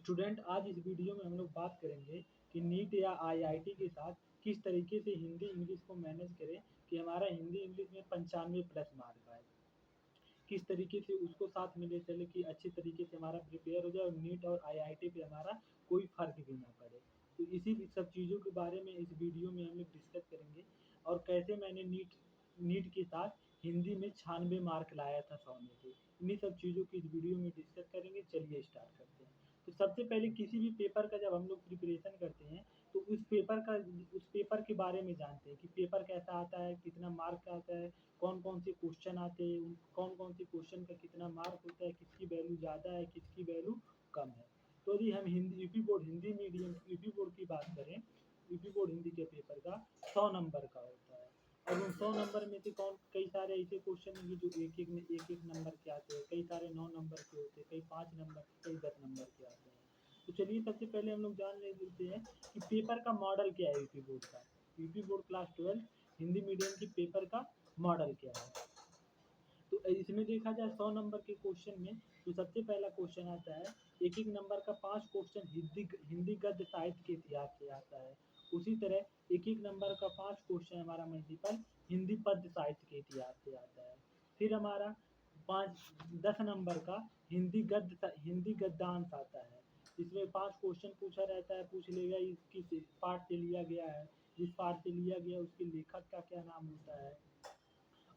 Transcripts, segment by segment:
Student, आज इस video में हम लोग बात करेंगे कि नीट या आईआईटी के साथ किस तरीके से हिंदी इंग्लिश को मैनेज करें कि हमारा हिंदी इंग्लिश में 95 प्लस मार्क आए। किस तरीके से उसको साथ में ले चले कि अच्छे तरीके से हमारा प्रिपेयर हो जाए और नीट और आईआईटी पे हमारा कोई फ़र्क भी ना पड़े। तो इसी सब चीज़ों के बारे में इस वीडियो में हम लोग डिस्कस करेंगे और कैसे मैंने नीट नीट के साथ हिंदी में 96 मार्क लाया था 100 में से। इन्हीं सब चीज़ों की इस वीडियो में डिस्कस करेंगे। चलिए स्टार्ट करते हैं। तो सबसे पहले किसी भी पेपर का जब हम लोग प्रिपरेशन करते हैं तो उस पेपर के बारे में जानते हैं कि पेपर कैसा आता है, कितना मार्क का आता है, कौन-कौन से क्वेश्चन आते हैं, कौन-कौन से क्वेश्चन का कितना मार्क होता है, किसकी वैल्यू ज़्यादा है, किसकी वैल्यू कम है। तो यदि हम यूपी बोर्ड की बात करें, यूपी बोर्ड हिंदी के पेपर का 100 नंबर का होता है। और उन 100 नंबर में से कई सारे ऐसे क्वेश्चन होंगे जो एक-एक नंबर के आते हैं, कई सारे 9 नंबर के होते हैं, कई 5 नंबर, कई 10 नंबर के आते हैं। तो चलिए सबसे पहले हम लोग जान लेते हैं कि पेपर का मॉडल क्या है यूपी बोर्ड का। UP board class 12 Hindi medium के पेपर का मॉडल क्या है। तो इसमें देखा जाए 100 नंबर के क्वेश्चन में तो सबसे पहला क्वेश्चन आता है, एक-एक नंबर का 5 क्वेश्चन हिंदी गद्य साहित्य के इतिहास से आता है। उसी तरह एक-एक नंबर का 5 क्वेश्चन हमारा मल्टीपल हिंदी पद्य साहित्य के इतिहास से आता है। फिर हमारा 10 नंबर का हिंदी गद्यांश आता है। इसमें 5 क्वेश्चन पूछा रहता है, पूछ लेगा किस पाठ से लिया गया है, जिस पाठ से लिया गया उसके लेखक का क्या नाम होता है,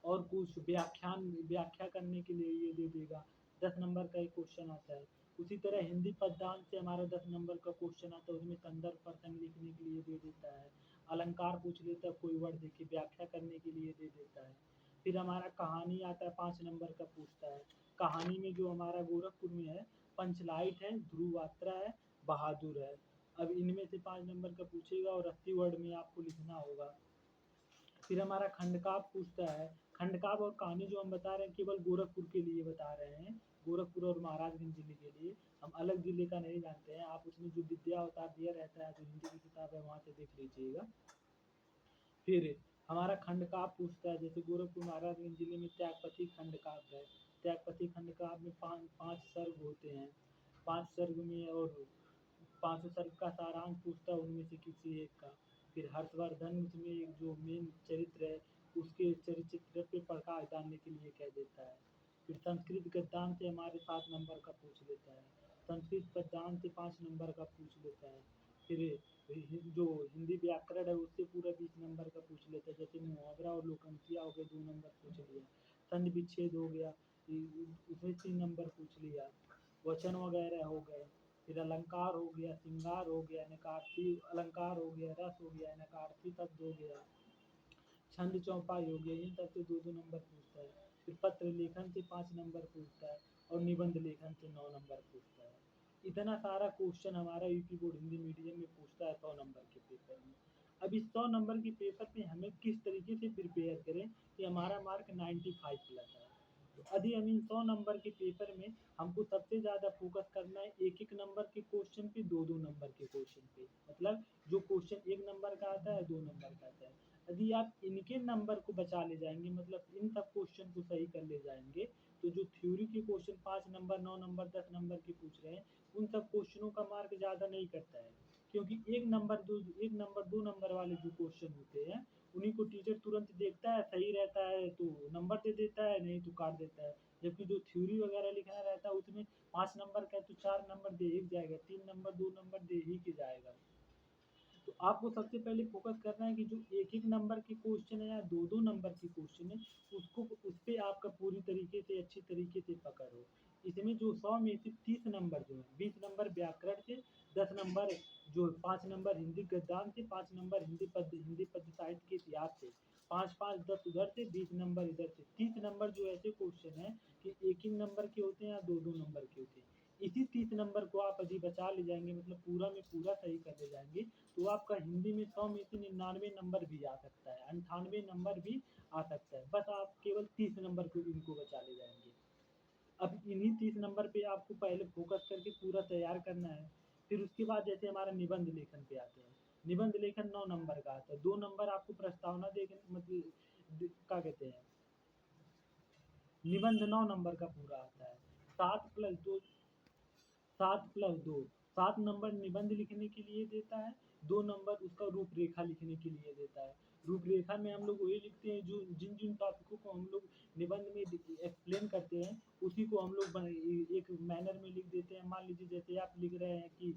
और कुछ व्याख्या करने के लिए ये दे देगा। 10 नंबर का एक क्वेश्चन आता है। उसी तरह हिंदी पद्यांश से हमारा 10 नंबर का क्वेश्चन आता है, उसमें संदर्भ प्रसंग लिखने के लिए दे देता है। अलंकार पूछ लेता है, कोई वर्ड देके व्याख्या करने के लिए दे देता है। फिर हमारा कहानी आता है, 5 नंबर का पूछता है। कहानी में जो हमारा गोरखपुर में है, पंचलाइट है, ध्रुवात्रा है, बहादुर है। अब इनमें से 5 नंबर का पूछेगा और 80 वर्ड में आपको लिखना होगा। फिर हमारा खंडकाव्य पूछता है। खंडकाव्य और कहानी जो हम बता रहे हैं केवल गोरखपुर के लिए बता रहे हैं, गोरखपुर और महाराजगंज जिले के लिए। हम अलग जिले का नहीं जानते हैं। आप उसमें जो विद्या अवतार दिया रहता है, जो हिंदी की किताब है, वहाँ से देख लीजिएगा। फिर हमारा खंडकाव्य पूछता है, जैसे गोरखपुर महाराजगंज जिले में त्यागपति खंडकाव्य है। त्यागपति खंडकाव्य में 5 सर्ग होते हैं। 5 सर्ग में और 5 सर्ग का सारांश पूछता है उनमें से किसी एक का। फिर हर्षवर्धन उसमें एक जो मेन चरित्र है, उसके चरित्र पे प्रकाश डालने के लिए कह देता है। फिर संस्कृत गद्यांश से हमारे 7 नंबर का पूछ लेता है। संस्कृत पद्यांश से 5 नंबर का पूछ लेता है। फिर जो हिंदी व्याकरण है उससे पूरा 20 नंबर का पूछ लेता है। जैसे मुहावरा और लोकंकिया हो गए, 2 नंबर पूछ लिया। संधि विच्छेद हो गया, उसमें 3 नंबर पूछ लिया। वचन वगैरह हो गए। फिर अलंकार हो गया, श्रृंगार हो गया, नकारार्थी अलंकार हो गया, रस हो गया, नकारार्थी शब्द हो गया, छंद चौपाई हो गया। इन सब से 2-2 नंबर पूछता है। फिर पत्र लेखन से 5 नंबर पूछता है और निबंध लेखन से 9 नंबर पूछता है। इतना सारा क्वेश्चन हमारा यूपी बोर्ड हिंदी मीडियम में पूछता है 100 नंबर के पेपर में। अब इस 100 नंबर के पेपर में हमें किस तरीके से प्रिपेयर करें कि हमारा मार्क 95 प्लस आए। तो यदि हम इन 100 नंबर के पेपर में हमको सबसे ज़्यादा फोकस करना है एक-एक नंबर के क्वेश्चन पे, 2-2 नंबर के क्वेश्चन पे। मतलब जो क्वेश्चन 1 नंबर का आता है, 2 नंबर का आता है। यदि आप इनके नंबर को बचा ले जाएँगे, मतलब इन सब क्वेश्चन को सही कर ले जाएँगे, तो जो थ्योरी के क्वेश्चन 5 नंबर, 9 नंबर, 10 नंबर के पूछ रहे हैं, उन सब क्वेश्चनों का मार्क ज़्यादा नहीं करता है। क्योंकि 1 नंबर 2 नंबर वाले जो क्वेश्चन होते हैं, उन्हीं को टीचर तुरंत देखता है, सही रहता है तो नंबर दे देता है, नहीं तो काट देता है। जबकि जो थ्योरी वगैरह लिखना रहता है उसमें 5 नंबर का है तो 4 नंबर दे ही जाएगा, 3 नंबर 2 नंबर दे ही के जाएगा। तो आपको सबसे पहले फ़ोकस करना है कि जो एक-एक नंबर के क्वेश्चन है या 2-2 नंबर के क्वेश्चन है, उस पे आपका पूरी तरीके से अच्छी तरीके से पकड़ हो। इसमें जो 100 में से 30 नंबर जो हैं, 20 नंबर व्याकरण से, 10 नंबर जो 5 नंबर हिंदी गद्यांश से, 5 नंबर हिंदी पद्य साहित्य के इतिहास से, 5-5 10 उधर से, 20 नंबर इधर से। 30 नंबर जो ऐसे क्वेश्चन हैं कि एक-एक नंबर के होते हैं या 2-2 नंबर के होते हैं। इसी 30 नंबर को आप यदि बचा ले जाएँगे, मतलब पूरा में पूरा सही कर ले जाएँगे, तो आपका हिंदी में 100 में से 99 नंबर भी आ सकता है, 98 नंबर भी आ सकता है। बस आप केवल 30 नंबर को इनको बचा ले जाएँगे। अब इन्हीं 30 नंबर पे आपको पहले फ़ोकस करके पूरा तैयार करना है। फिर उसके बाद जैसे हमारा निबंध लेखन पे आते हैं। निबंध लेखन 9 नंबर का आता है। 2 नंबर आपको प्रस्तावना क्या कहते हैं, निबंध 9 नंबर का पूरा आता है। 7 प्लस 2 7 प्लस 2 7 नंबर निबंध लिखने के लिए देता है, 2 नंबर उसका रूपरेखा लिखने के लिए देता है। रूपरेखा में हम लोग वही लिखते हैं जो जिन टॉपिकों को हम लोग निबंध में एक्सप्लेन करते हैं, उसी को हम लोग एक मैनर में लिख देते हैं। मान लीजिए जैसे आप लिख रहे हैं कि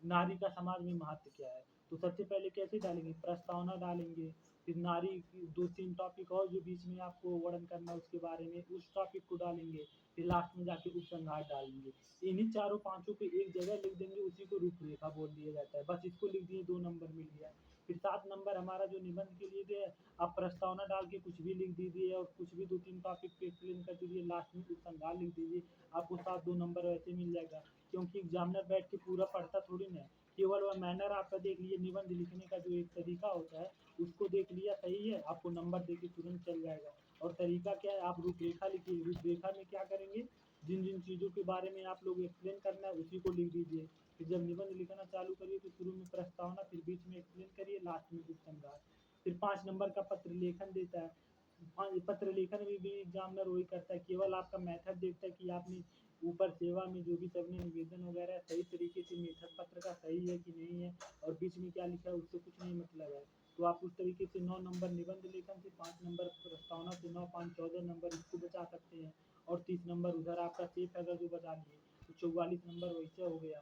नारी का समाज में महत्व क्या है, तो सबसे पहले कैसे डालेंगे, प्रस्तावना डालेंगे, फिर नारी की 2-3 टॉपिक और जो बीच में आपको वर्णन करना है उसके बारे में, उस टॉपिक को डालेंगे, फिर लास्ट में जाके उपसंहार डाल देंगे। इन्हीं चारों पांचों को एक जगह लिख देंगे, उसी को रूपरेखा बोल दिया जाता है। बस इसको लिख दिए, 2 नंबर मिल गया। फिर 7 नंबर हमारा जो निबंध के लिए दिया है, आप प्रस्तावना डाल के कुछ भी लिख दीजिए और कुछ भी 2-3 टॉपिक पे एक्सप्लेन कर दीजिए, लास्ट में उपसंहार लिख दीजिए, आपको 7-2 नंबर वैसे मिल जाएगा। क्योंकि एग्जामिनर बैठ के पूरा पढ़ता थोड़ी ना है, केवल वह मैनर आपका देख लीजिए, निबंध लिखने का जो एक तरीका होता है उसको देख लिया, सही है, आपको नंबर देके तुरंत चल जाएगा। और तरीका क्या है, आप रूपरेखा लिखिए, रूपरेखा में क्या करेंगे, जिन जिन चीज़ों के बारे में आप लोग एक्सप्लेन करना है उसी को लिख दीजिए। फिर जब निबंध लिखना चालू करिए तो शुरू में प्रस्तावना, फिर बीच में एक्सप्लेन करिए, लास्ट में उपसंहार। फिर 5 नंबर का पत्र लेखन देता है। पत्र लेखन में भी एग्जामिनर वही करता है, केवल आपका मेथड देखता है कि आपने ऊपर सेवा में जो भी सबने निवेदन वगैरह सही तरीके से मेथड पत्र का सही है कि नहीं है, और बीच में क्या लिखा है उससे कुछ नहीं मतलब है। तो आप उस तरीके से 9 नंबर निबंध लेखन से, 5 नंबर प्रस्तावना से, 9, 5, 14 नंबर इसको बचा सकते हैं। और 30 नंबर उधर आपका सेफ है, अगर जो बचा लिए तो 44 नंबर वैसे हो गया।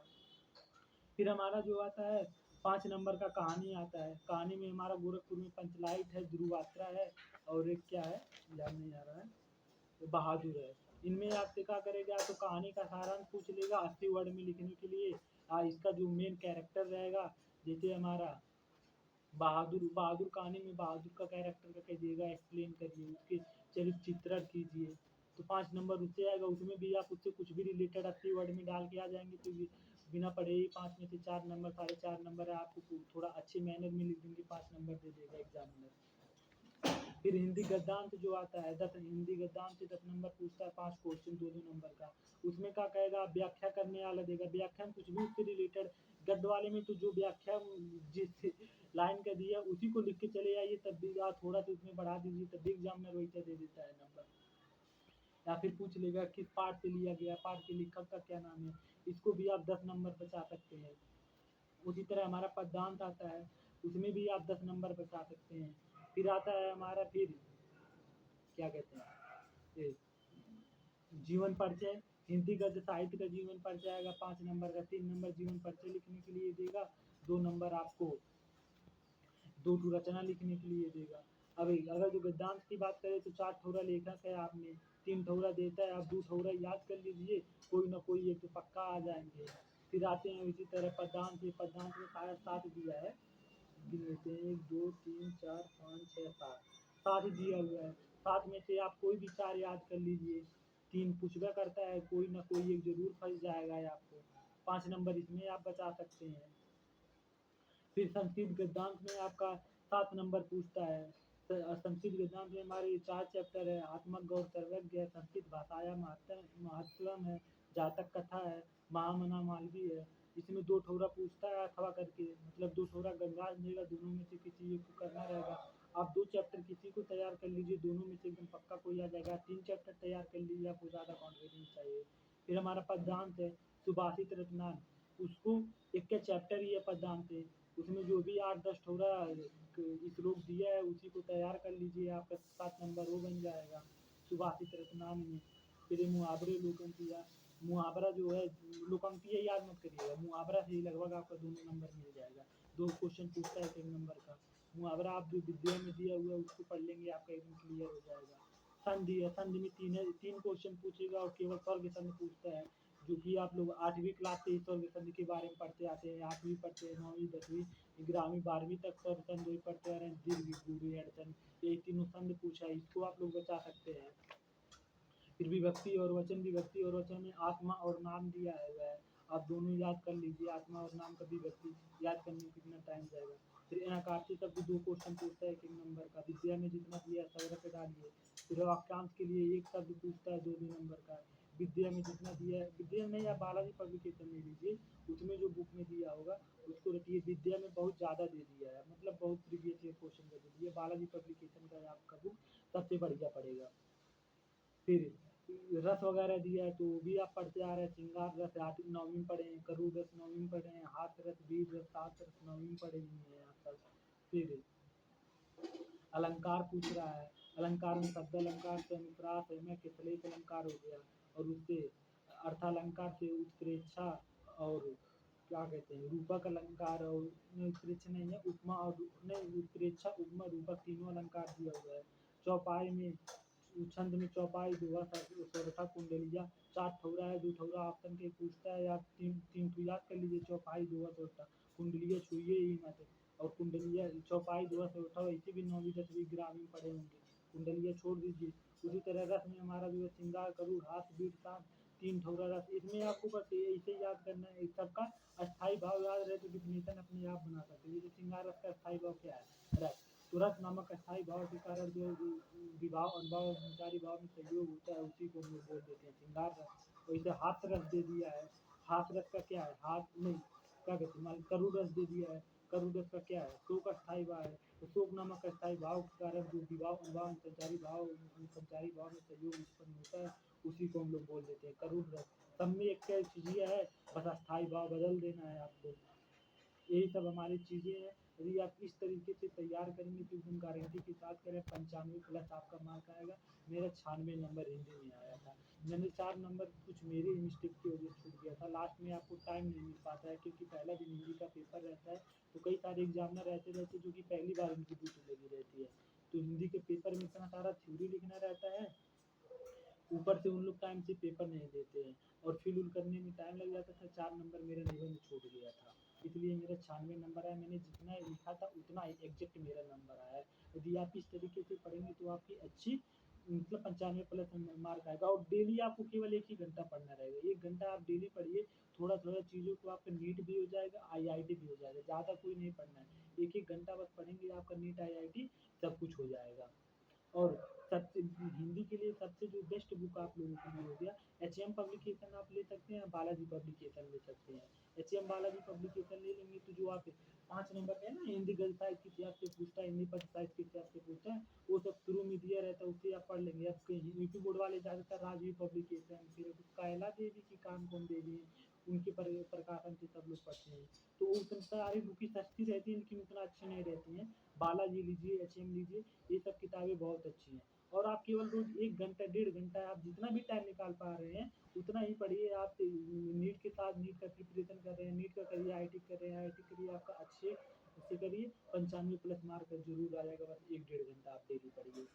फिर हमारा जो आता है 5 नंबर का कहानी आता है। कहानी में हमारा गोरखपुर में पंचलाइट है, ध्रुवात्रा है, और एक क्या है याद नहीं आ रहा है, तो बहादुर है। इनमें आपसे क्या करेगा, तो कहानी का सारांश पूछ लेगा 80 वर्ड में लिखने के लिए। इसका जो मेन कैरेक्टर रहेगा, जैसे हमारा बहादुर, बहादुर कहानी में बहादुर का कैरेक्टर का कहिएगा, एक्सप्लेन करिए, उसके चरित्र चित्रण कीजिए, तो 5 नंबर उससे आएगा। उसमें भी आप उससे कुछ भी रिलेटेड 80 वर्ड में डाल के आ जाएंगे तो बिना पढ़े ही 5 में से 4 नंबर, 4.5 नंबर है, आपको थोड़ा अच्छे मैनर में लिख देंगे, 5 नंबर दे देगा एग्जामिनर। फिर हिंदी गद्यांश जो आता है, 10 हिंदी गद्यांश से 10 नंबर पूछता है, 5 क्वेश्चन 2-2 नंबर का। उसमें क्या कहेगा, व्याख्या करने वाला देगा, व्याख्या कुछ भी उससे रिलेटेड। गद्य वाले में तो जो व्याख्या जिस लाइन का दिया उसी को लिख के चले आइए, तब भी आप थोड़ा सा उसमें बढ़ा दीजिए, तब भी एग्जामिनर वैसे दे देता है नंबर। या फिर पूछ लेगा किस पार्ट से लिया गया, पार्ट के लेखक का क्या नाम है, इसको भी आप 10 नंबर बचा सकते हैं। उसी तरह हमारा पद्यांश आता है, उसमें भी आप 10 नंबर बचा सकते हैं। फिर आता है हमारा, फिर क्या कहते हैं, ये जीवन परिचय, हिंदी गद्य साहित्य का जीवन परिचय आएगा 5 नंबर का। 3 नंबर जीवन परिचय लिखने के लिए देगा, 2 नंबर आपको 2 रचना लिखने के लिए देगा। अब अगर जो गद्यांश की बात करें तो 4 ठोरा लेखक है, आपने 3 ठोरा देता है, आप 2 ठोरा याद कर लीजिए, कोई ना कोई एक तो पक्का आ जाएंगे। फिर आते हैं इसी तरह पद्यांश में, पद्यांश में शायद 7 दिया है, गिन लेते हैं, 1 2 3 4 5 6 7, 7 दिया हुआ है। 7 में से आप कोई भी 4 याद कर लीजिए, 3 पूछबा करता है, कोई ना कोई एक जरूर फंस जाएगा आपको, 5 नंबर इसमें आप बचा सकते हैं। फिर संस्कृत गद्यांश में आपका 7 नंबर पूछता है। संस्कृत गद्यांश में हमारे 4 चैप्टर है, आत्मक गौर सर्वज्ञ है, संस्कृत भाषाया महत्वम है, जातक कथा है, महामना मालवी है। इसमें 2 ठोरा पूछता है अथवा करके, मतलब 2 ठोरा गंगा देगा, दोनों में से किसी एक को करना रहेगा। आप 2 चैप्टर किसी को तैयार कर लीजिए, दोनों में से एकदम पक्का कोई आ जाएगा। 3 चैप्टर तैयार कर लीजिए, आपको ज़्यादा कॉन्फिडेंस चाहिए। फिर हमारा पद्यांश है सुभाषित रत्नान, उसको एक का चैप्टर ही है पद्यांश है, उसमें जो भी 8-10 ठोरा श्लोक दिया है उसी को तैयार कर लीजिए, आपका 7 नंबर वो बन जाएगा सुभाषित रत्नान में। फिर मुहावरे लोकंकिया, मुहावरा जो है, लोकंकिया याद मत करिएगा, मुहावरा से ही लगभग आपका दोनों नंबर मिल जाएगा। 2 क्वेश्चन पूछता है 1 नंबर का मुहावरा, आप जो विद्या में दिया हुआ है उसको पढ़ लेंगे, आपका एकदम क्लियर हो जाएगा। संधि है, संधि में 3 क्वेश्चन पूछेगा और केवल स्वर्ग संधि पूछता है, जो कि आप लोग 8वीं क्लास से स्वर्ग संधि के बारे में पढ़ते आते हैं, 8वीं पढ़ते हैं, 9वीं 10वीं 11वीं 12वीं तक स्वर्ग संधि वही पढ़ते आ रहे हैं, दीर्घ गुरु अड़चन, यही तीनों संधि पूछा है, इसको आप लोग बचा सकते हैं। फिर विभक्ति और वचन, विभक्ति और वचन में आत्मा और नाम दिया है, आप दोनों याद कर लीजिए, आत्मा और नाम का विभक्ति याद करने में कितना टाइम जाएगा। फिर अनाकारती शब्द 2 क्वेश्चन पूछता है 1 नंबर का, विद्या में जितना दिया सब रख डालिए। फिर वाक्यांश के लिए 1 शब्द पूछता है 2-2 नंबर का, विद्या में जितना दिया है, विद्या में या बालाजी पब्लिकेशन में लीजिए, उसमें जो बुक में दिया होगा उसको रखिए। विद्या में बहुत ज़्यादा दे दिया है, मतलब बहुत प्रीवियस ईयर क्वेश्चन का दे दिया, बालाजी पब्लिकेशन का आपका बुक सबसे बढ़िया पड़ेगा। फिर रस वगैरह दिया है तो वो भी आप पढ़ते आ रहे हैं। श्रृंगार रस 8वीं 9वीं में पढ़े हैं, करूर रस 9वीं में पढ़े हैं, हाथ रस, वीर रस, सात रस 9वीं में पढ़े हुए हैं आप सब। फिर अलंकार पूछ रहा है, अलंकार में शब्द अलंकार से अनुप्रास है में किसलेस अलंकार हो गया, और उससे अर्थालंकार से उत्प्रेक्षा और क्या कहते हैं रूपक अलंकार, और उत्प्रेक्षा नहीं है उपमा, और नहीं उत्प्रेक्षा उपमा रूपक तीनों अलंकार दिया हुआ है। चौपाई में छंद में चौपाई दोहा सोरठा कुंडलिया 4 ठौरा है, 2 ठौरा ऑप्शन के पूछता है, या 3 तो याद कर लीजिए। चौपाई दोहा सोरठा कुंडलिया छुइए ही मत, और कुंडलिया चौपाई दोहा सोरठा वैसे भी 9वीं 10वीं ग्रामीण पढ़े होंगे, कुंडलिया छोड़ दीजिए। उसी तरह रस में हमारा जो है श्रृंगार करूर हाथ बीट साथ 3 ठौरा रस, इसमें आपको बस ऐसे ही याद करना है। सबका अस्थाई भाव याद रहे तो डिफिनेशन अपने आप बना सकते हैं। जैसे श्रृंगार रस का अस्थाई भाव क्या है, रस। तो रस नामक अस्थाई भाव के कारण जो विभाव अनुभाव और संचारी भाव में सहयोग होता है, उसी को हम लोग बोल देते हैं श्रृंगार रस। वैसे हाथ रस दे दिया है, हाथ रस का क्या है, हाथ नहीं क्या कहते हैं करूर रस दे दिया है, करूर रस का क्या है शोक अस्थाई भाव है। तो शोक नामक अस्थाई भाव के कारण जो विभाव अनुभाव संचारी भाव में सहयोग उत्पन्न होता है, उसी को हम लोग बोल देते हैं करूर रस। सब में एक चीज़ है, बस अस्थाई भाव बदल देना है आपको। यही सब हमारी चीज़ें हैं। यदि आप इस तरीके से तैयार करेंगे तो एकदम गारंटी के साथ करें 95 प्लस आपका मार्क आएगा। मेरा 96 नंबर हिंदी में आया था। मैंने 4 नंबर कुछ मेरी मिस्टेक की वजह से छूट गया था। लास्ट में आपको टाइम नहीं मिल पाता है क्योंकि पहला दिन हिंदी का पेपर रहता है, तो कई सारे एग्जामिनर ऐसे रहते हैं जो कि पहली बार उनकी ड्यूटी लगी रहती है। तो हिंदी के पेपर में इतना सारा थ्योरी लिखना रहता है, ऊपर से उन लोग टाइम से पेपर नहीं देते हैं, और फिल उल करने में टाइम लग जाता था। 4 नंबर मेरा निबंध छूट गया था, इसलिए मेरा 96 नंबर आया। मैंने जितना लिखा था उतना एग्जैक्ट मेरा नंबर आया। यदि आप इस तरीके से पढ़ेंगे तो आपकी अच्छी मतलब 95 प्लस मार्क आएगा। और डेली आपको केवल 1 ही घंटा पढ़ना रहेगा, 1 घंटा आप डेली पढ़िए। थोड़ा थोड़ा चीज़ों को आपका नीट भी हो जाएगा, IIT भी हो जाएगा। ज़्यादा कोई नहीं पढ़ना है, 1 घंटा बस पढ़ेंगे आपका नीट IIT सब कुछ हो जाएगा। और सबसे हिंदी के लिए सबसे जो बेस्ट बुक आप लोगों के लिए हो गया HM पब्लिकेशन आप ले सकते हैं, बालाजी पब्लिकेशन ले सकते हैं। HM बालाजी पब्लिकेशन ले लेंगे तो जो आप 5 नंबर का है ना, हिंदी गद्य साहित्य के इतिहास से पूछता है, हिंदी पद्य साहित्य के इतिहास से पूछता है, वो सब शुरू में दिया रहता है, उससे आप पढ़ लेंगे। अब यूपी बोर्ड वाले ज़्यादातर राजवीर पब्लिकेशन, फिर कायला देवी की कान कौन देवी है, उनके प्रकाशन से सब लोग पढ़ते हैं। तो उतना सारी बुक सस्ती रहती है लेकिन उतना अच्छी नहीं रहती हैं। बालाजी लीजिए, HM लीजिए, ये सब किताबें बहुत अच्छी हैं। और आप केवल रोज 1 घंटा 1.5 घंटा आप जितना भी टाइम निकाल पा रहे हैं उतना ही पढ़िए। आप नीट के साथ नीट का प्रिपरेशन कर रहे हैं, नीट का करिए, IIT कर रहे हैं, IIT करिए, आपका अच्छे से करिए। 95 प्लस मार्क जरूर आ जाएगा, बस 1 1.5 घंटा आप डेली पढ़िए।